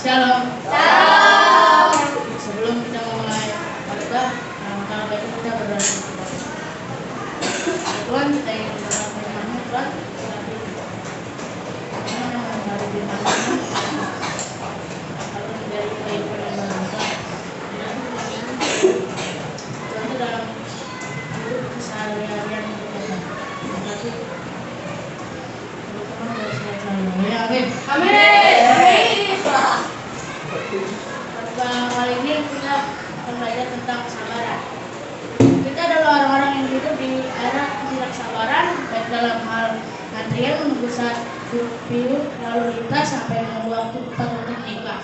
Shalom. Shalom. Sebelum kita memulai khotbah, kalau baik kita berdoa. Tuhan, kita ingin mendengar firman-Mu, Tuhan. Tuhan yang mendengar firman-Mu, atau menjadi kehidupan yang bermanfaat. Tuhan itu dalam hidup keseharian kita. Terima kasih. Tuhan dari selalu. Amin. Kali ini kita akan belajar tentang kesabaran. Kita adalah orang-orang yang hidup di era ketidaksabaran, baik dalam hal antrian menunggu saat pilih lalu lintas sampai menunggu waktu tepat untuk menikah.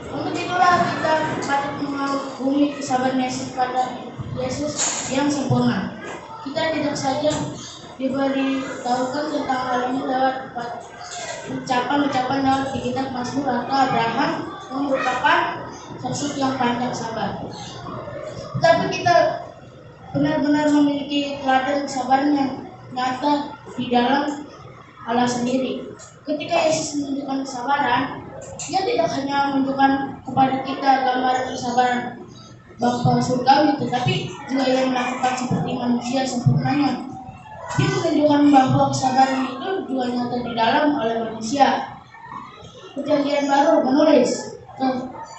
Untuk itulah kita patut mengagumi kesabaran Yesus pada Yesus yang sempurna. Kita tidak saja diberitahukan tentang hal ini lewat ucapan-ucapan dalam di kitab Mazmur atau Abraham yang merupakan sosok yang pandai sabar. Tapi kita benar-benar memiliki teladan kesabaran yang nyata di dalam Allah sendiri. Ketika Yesus menunjukkan kesabaran, Dia tidak hanya menunjukkan kepada kita gambaran kesabaran Bapa surgawi, tetapi juga yang melakukan seperti manusia sempurnanya. Dia menunjukkan bahwa kesabaran itu juga nyata di dalam oleh manusia. Perjanjian Baru menulis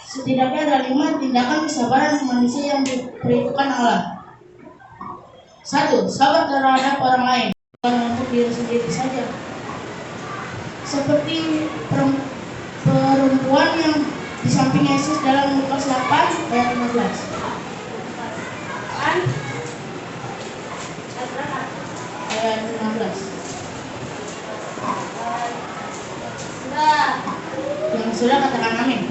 setidaknya ada 5 tindakan kesabaran manusia yang diperintahkan Allah. 1. Sabar terhadap orang lain, bukan untuk diri sendiri saja. Seperti perempuan yang di samping Yesus dalam Lukas 8 ayat 15. Ayat 15. Yang sudah katakan amin.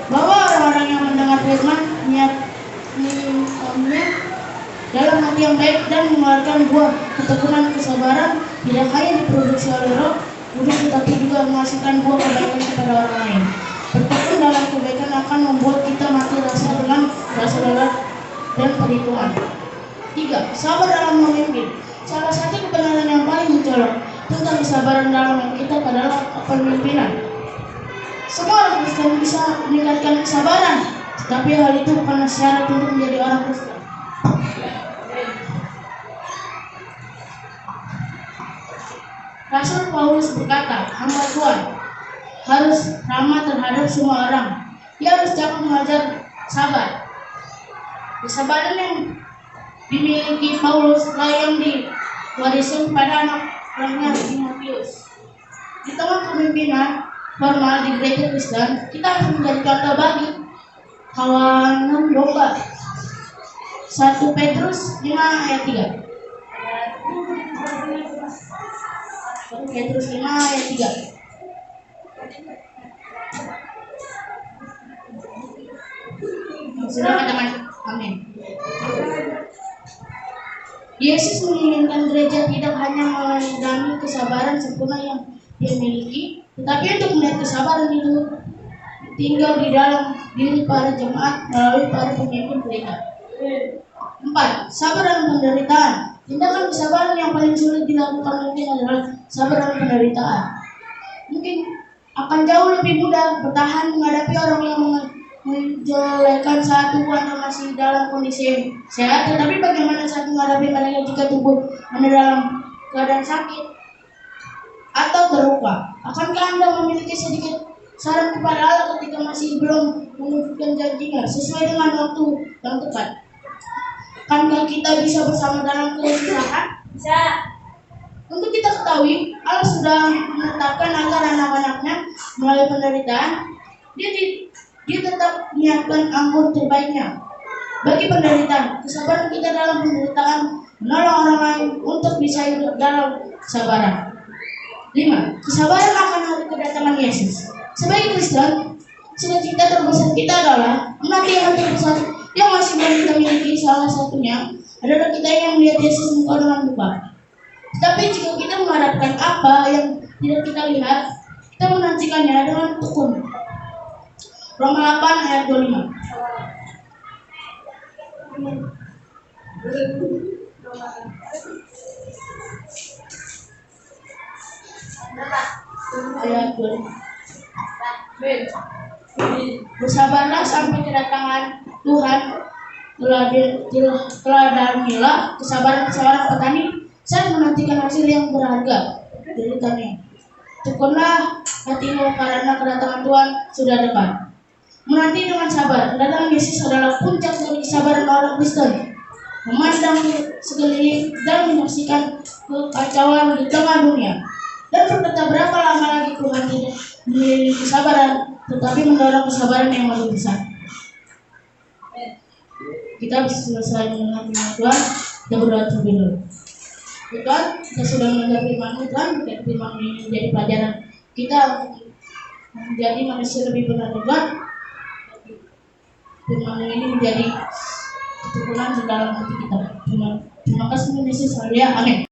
Bahwa orang-orang yang mendengar firman niatnya dalam hati yang baik dan mengeluarkan buah ketekunan kesabaran tidak hanya diproduksi oleh Roh Kudus tetapi juga menghasilkan buah kebaikan kepada orang lain. Bertekun dalam kebaikan akan membuat kita mati rasa dengan rasa lelah dan perhitungan. 3. Sabar dalam memimpin. Salah satu kebenaran yang paling mencolok tentang kesabaran dalam kita adalah kepemimpinan. Semua orang Kristen bisa meningkatkan kesabaran, tetapi hal itu bukan syarat untuk menjadi orang Kristen. Rasul Paulus berkata, hamba Tuhan harus ramah terhadap semua orang. Dia harus dapat mengajar sabar. Kesabaran yang dimiliki Paulus lah yang diwariskan pada anak-anaknya Timotius. Di tengah kepemimpinan formal di gereja Kristen, kita harus menjadi contoh bagi kawanan domba. 1 Petrus 5 ayat 3. 1 Petrus 5 ayat 3. Sudah katakan amin. Yesus menginginkan gereja tidak hanya mengalami kesabaran sempurna yang Dia miliki, tetapi untuk melihat kesabaran itu tinggal di dalam diri para jemaat melalui para pemimpin gereja. 4. Sabar dalam penderitaan. Tindakan kesabaran yang paling sulit dilakukan mungkin adalah sabar dalam penderitaan. Mungkin akan jauh lebih mudah bertahan menghadapi orang yang menjelekan saat tubuh Anda masih dalam kondisi sehat, tetapi bagaimana saat menghadapi mereka jika tubuh Anda dalam keadaan sakit atau terluka? Akankah Anda memiliki sedikit saran kepada Allah ketika masih belum mewujudkan janjinya sesuai dengan waktu yang tepat? Akankah kita bisa bersama dalam kesusahan? Bisa. Untuk kita ketahui, Allah sudah menetapkan agar anak-anaknya melalui penderitaan, Dia tetap menyiapkan anggur terbaiknya. Bagi penderitaan, kesabaran kita dalam penderitaan menolong orang lain untuk bisa hidup dalam kesabaran. 5. Kesabaran akan hari kedatangan Yesus. Sebagai Kristen, cita-cita terbesar kita adalah menanti yang terbesar yang masih belum kita miliki. Salah satunya adalah kita yang melihat Yesus muka dengan muka. Tapi jika kita mengharapkan apa yang tidak kita lihat, kita menantikannya dengan tekun. Roma 8 ayat 25. ayat 25. Bersabarlah sampai kedatangan Tuhan. Teladanilah kesabaran seorang petani saat menantikan hasil yang berharga dari tani. Tekunlah hatimu karena kedatangan Tuhan sudah dekat. Menanti dengan sabar. Kedatangan Yesus adalah puncak dari kesabaran orang Kristen. Memandang sekeliling dan menyaksikan kekacauan di tengah dunia. Dan berkata berapa lama lagi Tuhan tidak mengiringi kesabaran, tetapi mendorong kesabaran yang lebih besar. Kita bisa selesai mendengar firman Tuhan. Kita berdoa terlebih dahulu. Tuhan, kita sudah mendengar firman Tuhan. Firman ini menjadi pelajaran kita menjadi manusia lebih benar Tuhan. Firman ini menjadi keturunan di dalam hati kita. Terima kasih Yesus. Haleluya. Amin.